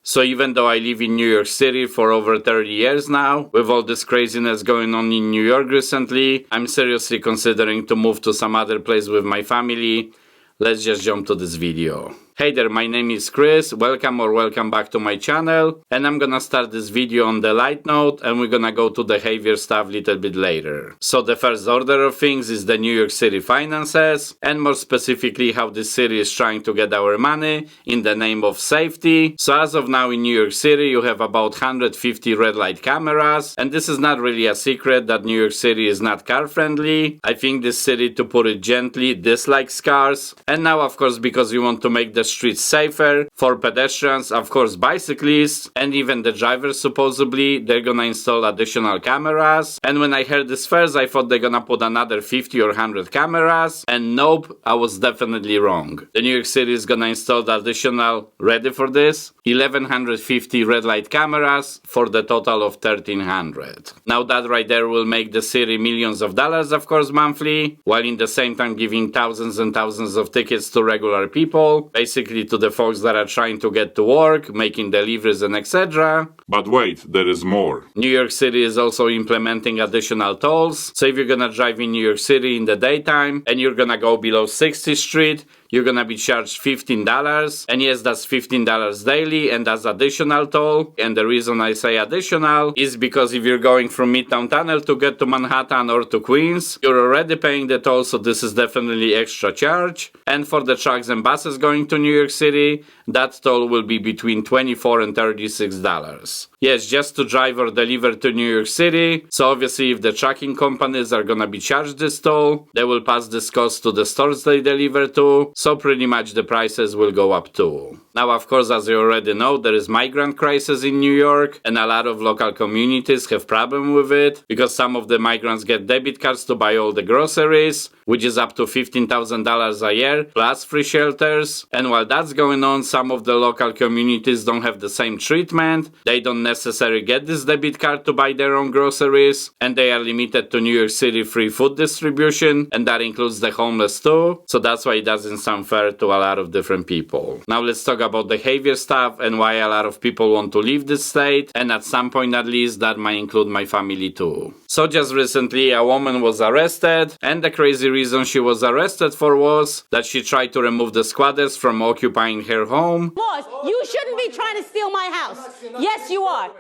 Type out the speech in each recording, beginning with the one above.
So even though I live in New York City for over 30 years now, with all this craziness going on in New York recently, I'm seriously considering to move to some other place with my family. Let's just jump to this video. Hey there, my name is Chris, welcome back to my channel, and I'm gonna start this video on the light note and we're gonna go to the behavior stuff a little bit later. So the first order of things is the New York City finances, and more specifically how this city is trying to get our money in the name of safety. So as of now in New York City you have about 150 red light cameras, and this is not really a secret that New York City is not car friendly. I think this city, to put it gently, dislikes cars, and now of course because we want to make the streets safer for pedestrians, of course bicyclists, and even the drivers, supposedly they're gonna install additional cameras. And when I heard this first, I thought they're gonna put another 50 or 100 cameras, and nope, I was definitely wrong. The New York City is gonna install the additional, ready for this, 1150 red light cameras for the total of 1300. Now that right there will make the city millions of dollars, of course, monthly, while in the same time giving thousands and thousands of tickets to regular people, basically to the folks that are trying to get to work, making deliveries and etc. But wait, there is more. New York City is also implementing additional tolls. So if you're gonna drive in New York City in the daytime and you're gonna go below 60th Street, you're gonna be charged $15, and yes, that's $15 daily, and that's additional toll. And the reason I say additional is because if you're going from Midtown Tunnel to get to Manhattan or to Queens, you're already paying the toll, so this is definitely extra charge. And for the trucks and buses going to New York City, that toll will be between $24 and $36. Yes, just to drive or deliver to New York City. So obviously if the trucking companies are gonna be charged this toll, they will pass this cost to the stores they deliver to, so pretty much the prices will go up too. Now of course, as you already know, there is migrant crisis in New York, and a lot of local communities have problem with it, because some of the migrants get debit cards to buy all the groceries, which is up to $15,000 a year, plus free shelters. And while that's going on, some of the local communities don't have the same treatment. They don't necessarily get this debit card to buy their own groceries, and they are limited to New York City free food distribution, and that includes the homeless too. So that's why it doesn't sound fair to a lot of different people. Now let's talk about behavior stuff and why a lot of people want to leave this state, and at some point at least that might include my family too. So just recently a woman was arrested, and the crazy reason she was arrested for was that she tried to remove the squatters from occupying her home. Boss, you shouldn't be trying to steal my house. Yes, you are.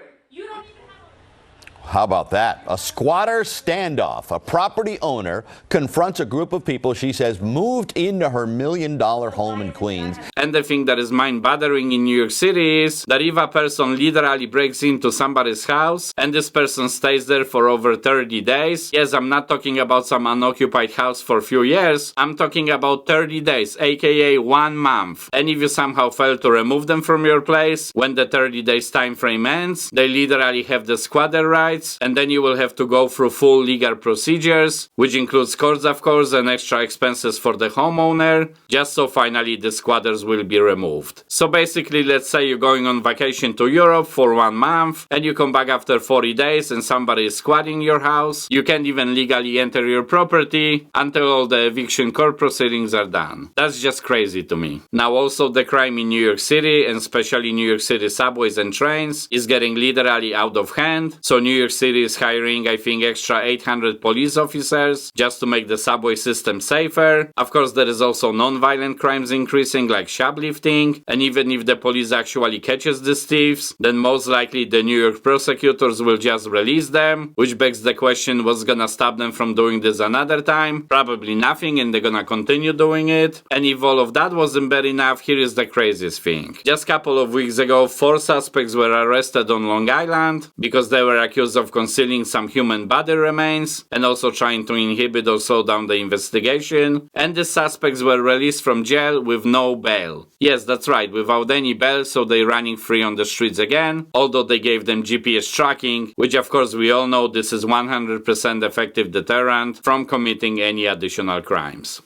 How about that? A squatter standoff. A property owner confronts a group of people she says moved into her $1 million home in Queens. And the thing that is mind-bothering in New York City is that if a person literally breaks into somebody's house and this person stays there for over 30 days, yes, I'm not talking about some unoccupied house for a few years, I'm talking about 30 days, aka 1 month. And if you somehow fail to remove them from your place, when the 30 days time frame ends, they literally have the squatter rights, and then you will have to go through full legal procedures, which includes courts of course and extra expenses for the homeowner, just so finally the squatters will be removed. So basically, let's say you're going on vacation to Europe for 1 month and you come back after 40 days and somebody is squatting your house. You can't even legally enter your property until all the eviction court proceedings are done. That's just crazy to me. Now also the crime in New York City, and especially New York City subways and trains, is getting literally out of hand. So New York City is hiring, I think, extra 800 police officers just to make the subway system safer. Of course, there is also non-violent crimes increasing, like shoplifting, and even if the police actually catches these thieves, then most likely the New York prosecutors will just release them, which begs the question, what's gonna stop them from doing this another time? Probably nothing, and they're gonna continue doing it. And if all of that wasn't bad enough, here is the craziest thing. Just a couple of weeks ago, 4 suspects were arrested on Long Island because they were accused of concealing some human body remains and also trying to inhibit or slow down the investigation. And the suspects were released from jail with no bail. Yes, that's right, without any bail, so they're running free on the streets again, although they gave them GPS tracking, which of course we all know this is 100% effective deterrent from committing any additional crimes.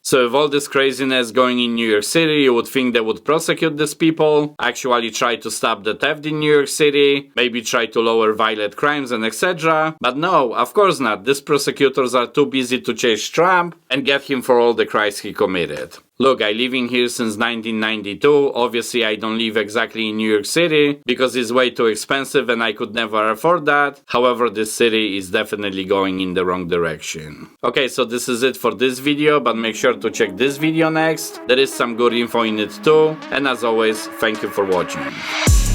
So with all this craziness going in New York City, you would think they would prosecute these people, actually try to stop the theft in New York City, maybe try to lower violent crimes and etc. But no, of course not. These prosecutors are too busy to chase Trump and get him for all the crimes he committed. Look, I live in here since 1992. Obviously, I don't live exactly in New York City because it's way too expensive and I could never afford that. However, this city is definitely going in the wrong direction. Okay, so this is it for this video, but make sure to check this video next. There is some good info in it too. And as always, thank you for watching.